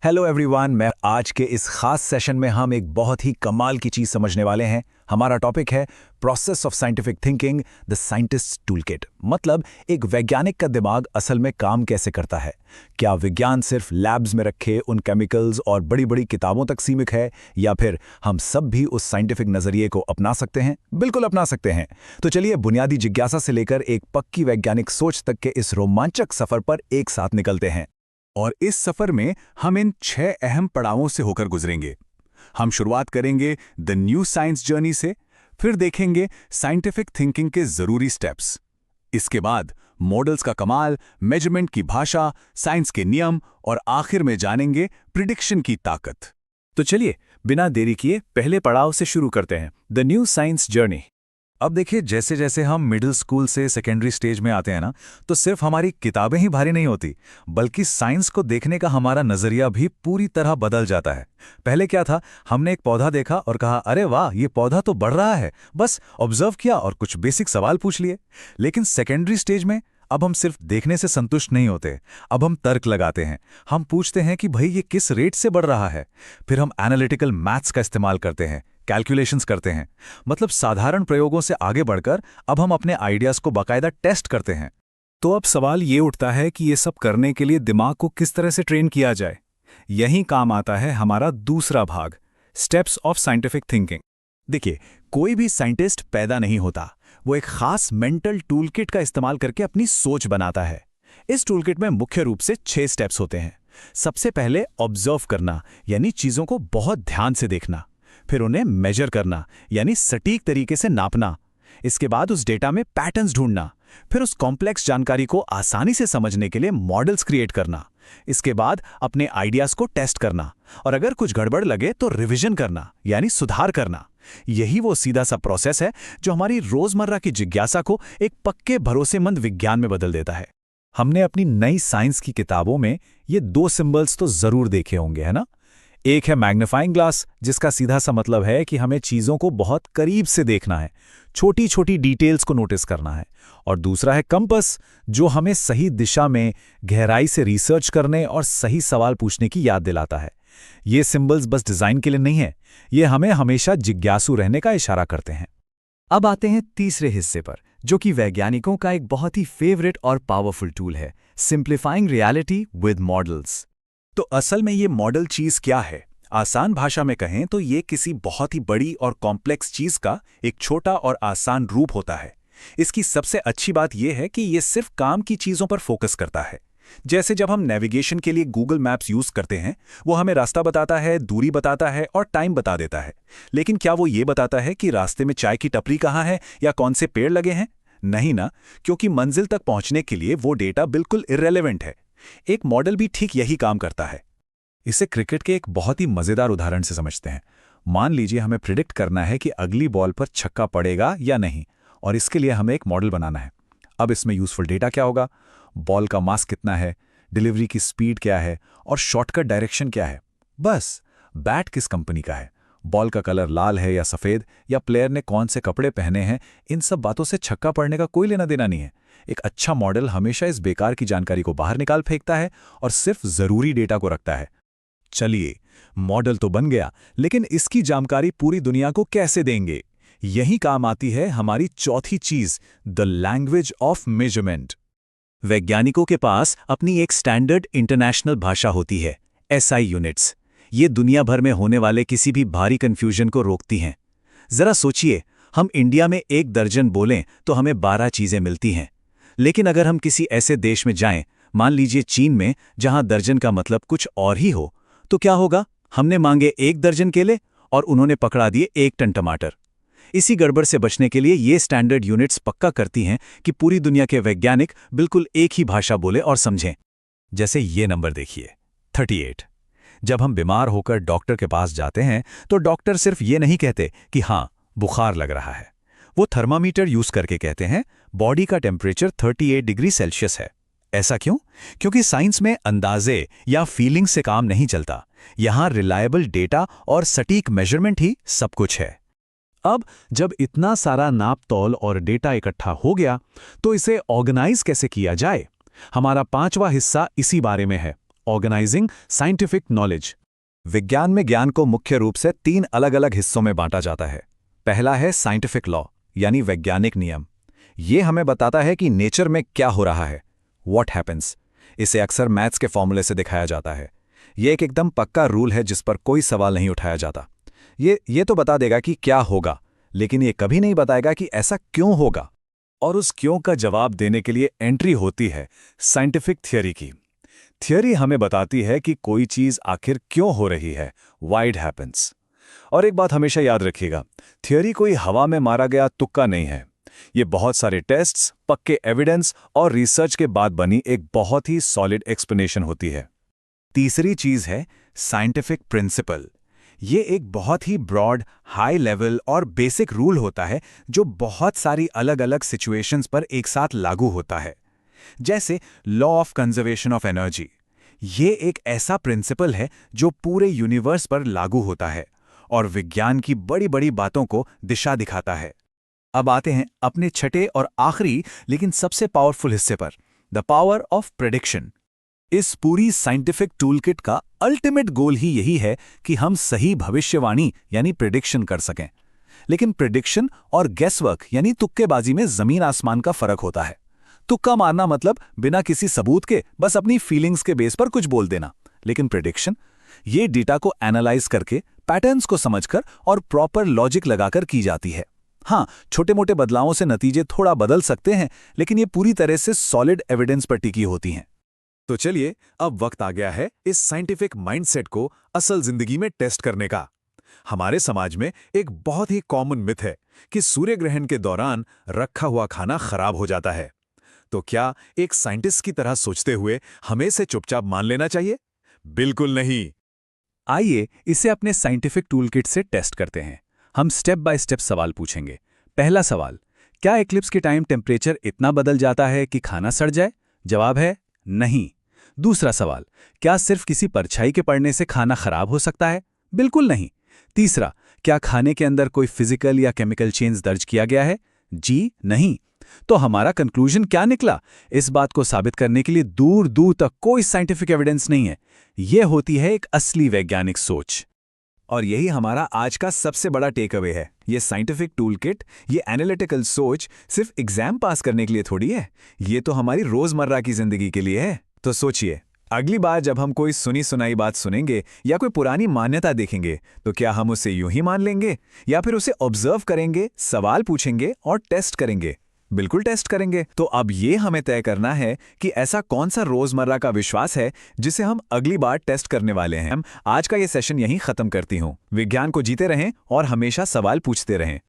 Hello everyone, मैं आज के इस खास सेशन में हम एक बहुत ही कमाल की चीज समझने वाले हैं। हमारा टॉपिक है process of scientific thinking, the scientist toolkit. मतलब एक वैज्ञानिक का दिमाग असल में काम कैसे करता है। क्या विज्ञान सिर्फ लैब्स में रखे उन केमिकल्स और बड़ी बड़ी किताबों तक सीमित है, या फिर हम सब भी उस साइंटिफिक नजरिए को अपना सकते हैं? बिल्कुल अपना सकते हैं। तो चलिए बुनियादी जिज्ञासा से लेकर एक पक्की वैज्ञानिक सोच तक के इस रोमांचक सफर पर एक साथ निकलते हैं। और इस सफर में हम इन 6 अहम पड़ावों से होकर गुजरेंगे। हम शुरुआत करेंगे द न्यू साइंस जर्नी से, फिर देखेंगे साइंटिफिक थिंकिंग के जरूरी स्टेप्स। इसके बाद मॉडल्स का कमाल, मेजरमेंट की भाषा, साइंस के नियम और आखिर में जानेंगे प्रिडिक्शन की ताकत। तो चलिए बिना देरी किए पहले पड़ाव से शुरू करते हैं, द न्यू साइंस जर्नी। अब देखिए, जैसे जैसे हम मिडिल स्कूल से सेकेंडरी स्टेज में आते हैं ना, तो सिर्फ हमारी किताबें ही भारी नहीं होती, बल्कि साइंस को देखने का हमारा नजरिया भी पूरी तरह बदल जाता है। पहले क्या था, हमने एक पौधा देखा और कहा अरे वाह, ये पौधा तो बढ़ रहा है, बस ऑब्जर्व किया और कुछ बेसिक सवाल पूछ लिए। लेकिन सेकेंडरी स्टेज में अब हम सिर्फ देखने से संतुष्ट नहीं होते, अब हम तर्क लगाते हैं। हम पूछते हैं कि भाई ये किस रेट से बढ़ रहा है। फिर हम एनालिटिकल मैथ्स का इस्तेमाल करते हैं, कैलकुलेशंस करते हैं। मतलब साधारण प्रयोगों से आगे बढ़कर अब हम अपने आइडियाज को बाकायदा टेस्ट करते हैं। तो अब सवाल ये उठता है कि ये सब करने के लिए दिमाग को किस तरह से ट्रेन किया जाए। यहीं काम आता है हमारा दूसरा भाग, स्टेप्स ऑफ साइंटिफिक थिंकिंग। देखिए, कोई भी साइंटिस्ट पैदा नहीं होता, वो एक खास मेंटल टूलकिट का इस्तेमाल करके अपनी सोच बनाता है। इस टूलकिट में मुख्य रूप से 6 स्टेप्स होते हैं। सबसे पहले ऑब्जर्व करना, यानी चीजों को बहुत ध्यान से देखना। फिर उन्हें मेजर करना, यानी सटीक तरीके से नापना। इसके बाद उस डेटा में पैटर्न्स ढूंढना। फिर उस कॉम्प्लेक्स जानकारी को आसानी से समझने के लिए मॉडल्स क्रिएट करना। इसके बाद अपने आइडियाज को टेस्ट करना, और अगर कुछ गड़बड़ लगे तो रिवीजन करना, यानी सुधार करना। यही वो सीधा सा प्रोसेस है जो हमारी रोजमर्रा की जिज्ञासा को एक पक्के भरोसेमंद विज्ञान में बदल देता है। हमने अपनी नई साइंस की किताबों में ये 2 सिंबल्स तो जरूर देखे होंगे, है ना? एक है मैग्नीफाइंग ग्लास, जिसका सीधा सा मतलब है कि हमें चीजों को बहुत करीब से देखना है, छोटी छोटी डिटेल्स को नोटिस करना है। और दूसरा है कंपास, जो हमें सही दिशा में गहराई से रिसर्च करने और सही सवाल पूछने की याद दिलाता है। ये सिंबल्स बस डिजाइन के लिए नहीं है, ये हमें हमेशा जिज्ञासु रहने का इशारा करते हैं। अब आते हैं तीसरे हिस्से पर, जो कि वैज्ञानिकों का एक बहुत ही फेवरेट और पावरफुल टूल है, सिंप्लीफाइंग रियलिटी विद मॉडल्स। तो असल में ये मॉडल चीज क्या है? आसान भाषा में कहें तो ये किसी बहुत ही बड़ी और कॉम्प्लेक्स चीज का एक छोटा और आसान रूप होता है। इसकी सबसे अच्छी बात यह है कि ये सिर्फ काम की चीजों पर फोकस करता है। जैसे जब हम नेविगेशन के लिए गूगल मैप्स यूज करते हैं, वो हमें रास्ता बताता है, दूरी बताता है और टाइम बता देता है। लेकिन क्या वो ये बताता है कि रास्ते में चाय की टपरी कहाँ है या कौन से पेड़ लगे हैं? नहीं ना, क्योंकि मंजिल तक पहुंचने के लिए वो डेटा बिल्कुल इर्रेलेवेंट है। एक मॉडल भी ठीक यही काम करता है। इसे क्रिकेट के एक बहुत ही मजेदार उदाहरण से समझते हैं। मान लीजिए हमें प्रिडिक्ट करना है कि अगली बॉल पर छक्का पड़ेगा या नहीं, और इसके लिए हमें एक मॉडल बनाना है। अब इसमें यूजफुल डेटा क्या होगा? बॉल का मास कितना है, डिलीवरी की स्पीड क्या है, और शॉर्टकट डायरेक्शन क्या है। बस, बैट किस कंपनी का है, बॉल का कलर लाल है या सफेद, या प्लेयर ने कौन से कपड़े पहने हैं, इन सब बातों से छक्का पड़ने का कोई लेना देना नहीं है। एक अच्छा मॉडल हमेशा इस बेकार की जानकारी को बाहर निकाल फेंकता है और सिर्फ जरूरी डेटा को रखता है। चलिए, मॉडल तो बन गया, लेकिन इसकी जानकारी पूरी दुनिया को कैसे देंगे? यही काम आती है हमारी चौथी चीज, द लैंग्वेज ऑफ मेजरमेंट। वैज्ञानिकों के पास अपनी एक स्टैंडर्ड इंटरनेशनल भाषा होती है, SI यूनिट्स। ये दुनिया भर में होने वाले किसी भी भारी कंफ्यूजन को रोकती हैं। जरा सोचिए, हम इंडिया में 1 दर्जन बोलें तो हमें 12 चीजें मिलती हैं। लेकिन अगर हम किसी ऐसे देश में जाएं, मान लीजिए चीन में, जहां दर्जन का मतलब कुछ और ही हो, तो क्या होगा? हमने मांगे 1 दर्जन केले और उन्होंने पकड़ा दिए 1 टन टमाटर। इसी गड़बड़ से बचने के लिए ये स्टैंडर्ड यूनिट्स पक्का करती हैं कि पूरी दुनिया के वैज्ञानिक बिल्कुल एक ही भाषा बोले और समझें। जैसे ये नंबर देखिए, 38। जब हम बीमार होकर डॉक्टर के पास जाते हैं तो डॉक्टर सिर्फ ये नहीं कहते कि हाँ, बुखार लग रहा है। वो थर्मामीटर यूज करके कहते हैं बॉडी का टेम्परेचर 38 डिग्री सेल्सियस है। ऐसा क्यों? क्योंकि साइंस में अंदाजे या फीलिंग से काम नहीं चलता। यहां रिलायबल डेटा और सटीक मेजरमेंट ही सब कुछ है। अब जब इतना सारा नाप तौल और डेटा इकट्ठा हो गया, तो इसे ऑर्गेनाइज कैसे किया जाए? हमारा 5वां हिस्सा इसी बारे में है, ऑर्गेनाइजिंग साइंटिफिक नॉलेज। विज्ञान में ज्ञान को मुख्य रूप से 3 अलग-अलग हिस्सों में बांटा जाता है। पहला है साइंटिफिक लॉ, यानी वैज्ञानिक नियम। ये हमें बताता है कि नेचर में क्या हो रहा है, व्हाट हैपेंस। इसे अक्सर मैथ्स के फॉर्मूले से दिखाया जाता है। ये एक एकदम पक्का रूल है जिस पर कोई सवाल नहीं उठाया जाता। ये तो बता देगा कि क्या होगा, लेकिन ये कभी नहीं बताएगा कि ऐसा क्यों होगा। और उस क्यों का जवाब देने के लिए एंट्री होती है साइंटिफिक थियरी की। थियरी हमें बताती है कि कोई चीज आखिर क्यों हो रही है, व्हाई इट हैपेंस। और एक बात हमेशा याद रखिएगा, थियरी कोई हवा में मारा गया तुक्का नहीं है। ये बहुत सारे टेस्ट्स, पक्के एविडेंस और रिसर्च के बाद बनी एक बहुत ही सॉलिड एक्सप्लेनेशन होती है। तीसरी चीज है साइंटिफिक प्रिंसिपल। ये एक बहुत ही ब्रॉड, हाई लेवल और बेसिक रूल होता है जो बहुत सारी अलग-अलग सिचुएशंस पर एक साथ लागू होता है। जैसे law of conservation of energy. ये एक ऐसा प्रिंसिपल है जो पूरे यूनिवर्स पर लागू होता है और विज्ञान की बड़ी-बड़ी बातों को दिशा दिखाता है। अब आते हैं अपने छठे और आखिरी लेकिन सबसे पावरफुल हिस्से पर, द पावर ऑफ प्रेडिक्शन। इस पूरी साइंटिफिक टूलकिट का अल्टीमेट गोल ही यही है कि हम सही भविष्यवाणी यानी प्रेडिक्शन कर सकें। लेकिन प्रेडिक्शन और गेसवर्क यानी तुक्केबाजी में जमीन आसमान का फर्क होता है। तुक्का मारना मतलब बिना किसी सबूत के बस अपनी फीलिंग्स के बेस पर कुछ बोल देना। लेकिन प्रेडिक्शन ये डेटा को एनालाइज करके, पैटर्न्स को समझकर और प्रॉपर लॉजिक लगाकर की जाती है। हाँ, छोटे मोटे बदलावों से नतीजे थोड़ा बदल सकते हैं, लेकिन ये पूरी तरह से सॉलिड एविडेंस पर टिकी होती हैं। तो चलिए, अब वक्त आ गया है इस साइंटिफिक माइंडसेट को असल जिंदगी में टेस्ट करने का। हमारे समाज में एक बहुत ही कॉमन मिथ है कि सूर्य ग्रहण के दौरान रखा हुआ खाना खराब हो जाता है। तो क्या एक साइंटिस्ट की तरह सोचते हुए हमें इसे चुपचाप मान लेना चाहिए? बिल्कुल नहीं। आइए इसे अपने साइंटिफिक टूलकिट से टेस्ट करते हैं। हम स्टेप बाय स्टेप सवाल पूछेंगे। पहला सवाल, क्या एक्लिप्स के टाइम टेम्परेचर इतना बदल जाता है कि खाना सड़ जाए? जवाब है नहीं। दूसरा सवाल, क्या सिर्फ किसी परछाई के पड़ने से खाना खराब हो सकता है? बिल्कुल नहीं। तीसरा, क्या खाने के अंदर कोई फिजिकल या केमिकल चेंज दर्ज किया गया है? जी नहीं। तो हमारा कंक्लूजन क्या निकला? इस बात को साबित करने के लिए दूर दूर तक कोई साइंटिफिक एविडेंस नहीं है। यह होती है एक असली वैज्ञानिक सोच। और यही हमारा आज का सबसे बड़ा टेक अवे है। ये साइंटिफिक टूलकिट, ये एनालिटिकल सोच सिर्फ एग्जाम पास करने के लिए थोड़ी है, ये तो हमारी रोजमर्रा की जिंदगी के लिए है। तो सोचिए, अगली बार जब हम कोई सुनी सुनाई बात सुनेंगे या कोई पुरानी मान्यता देखेंगे, तो क्या हम उसे यूं ही मान लेंगे या फिर उसे ऑब्जर्व करेंगे, सवाल पूछेंगे और टेस्ट करेंगे? बिल्कुल टेस्ट करेंगे। तो अब ये हमें तय करना है कि ऐसा कौन सा रोजमर्रा का विश्वास है जिसे हम अगली बार टेस्ट करने वाले हैं। आज का ये सेशन यहीं खत्म करती हूँ। विज्ञान को जीते रहें और हमेशा सवाल पूछते रहें।